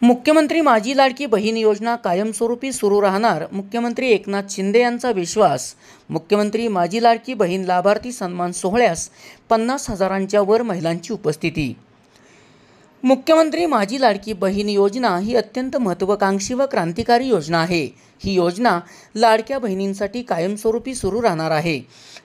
मुख्यमंत्री माझी लाडकी बहीण योजना कायमस्वरूपी सुरू राहणार, मुख्यमंत्री एकनाथ शिंदे यांचा विश्वास। मुख्यमंत्री माझी लाडकी बहीण लाभार्थी सन्मान सोहळ्यास 50,000च्या वर महिलांची उपस्थिती। मुख्यमंत्री माझी लाडकी बहीण योजना ही अत्यंत महत्त्वाकांक्षी व क्रांतिकारी योजना आहे। ही योजना लाडक्या बहिणींसाठी कायमस्वरूपी सुरू राहणार आहे।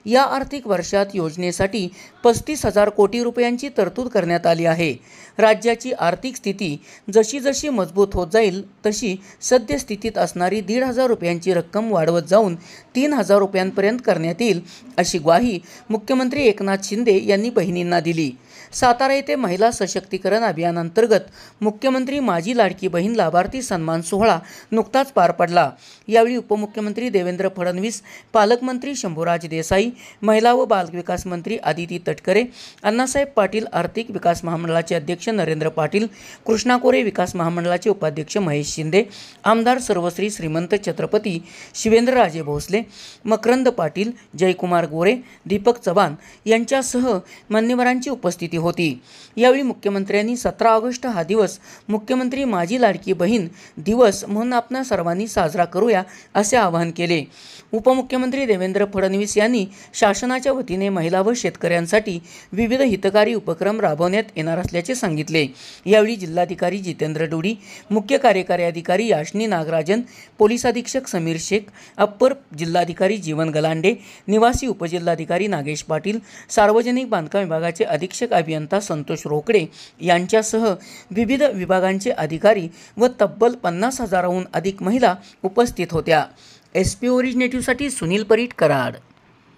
या आर्थिक वर्षात योजनेसाठी 35,000 कोटी रुपयांची तरतूद करण्यात आली आहे। राज्याची आर्थिक स्थिती जशी जशी मजबूत होत जाईल तशी सद्यस्थितीत असणारी 1,500 रुपयांची रक्कम वाढवत जाऊन 3,000 रुपयांपर्यंत करण्यात येईल, अशी ग्वाही मुख्यमंत्री एकनाथ शिंदे यांनी बहिणींना दिली। सातारा येथे महिला सशक्तीकरण अभियानांतर्गत मुख्यमंत्री माझी लाडकी बहीण लाभार्थी सन्मान सोहळा नुकताच पार पडला। यावेळी उपमुख्यमंत्री देवेंद्र फडणवीस, पालकमंत्री शंभूराज देसाई, महिला व बालविकास मंत्री आदिती तटकरे, अण्णासाहेब पाटील आर्थिक विकास महामंडळाचे अध्यक्ष नरेंद्र पाटील, कृष्णा कोरे विकास महामंडळाचे उपाध्यक्ष महेश शिंदे, आमदार सर्वश्री श्रीमंत छत्रपती शिवेंद्रराजे भोसले, मकरंद पाटील, जयकुमार गोरे, दीपक चव्हाण यांच्यासह मान्यवरांची उपस्थिती होती। यावेळी मुख्यमंत्र्यांनी 17 ऑगस्ट हा दिवस मुख्यमंत्री माझी लाडकी बहीण दिवस म्हणून आपण सर्वांनी साजरा करूया असे आवाहन केले। उपमुख्यमंत्री देवेंद्र फडणवीस यांनी शासनाच्या वतीने महिला व शेतकऱ्यांसाठी विविध हितकारी उपक्रम राबवण्यात येणार असल्याचे सांगितले। यावेळी जिल्हाधिकारी जितेंद्र डोडी, मुख्य कार्यकारी अधिकारी याशनी नागराजन, पोलीस अधीक्षक समीर शेख, अप्पर जिल्हाधिकारी जीवन गलांडे, निवासी उपजिल्हाधिकारी नागेश पाटील, सार्वजनिक बांधकाम विभागाचे अधीक्षक अभियंता संतोष रोकडे यांच्यासह विविध विभागांचे अधिकारी व तब्बल 50,000हून अधिक महिला उपस्थित होत्या। SP ओरिजिनेटिव्हसाठी सुनील परीट, कराड।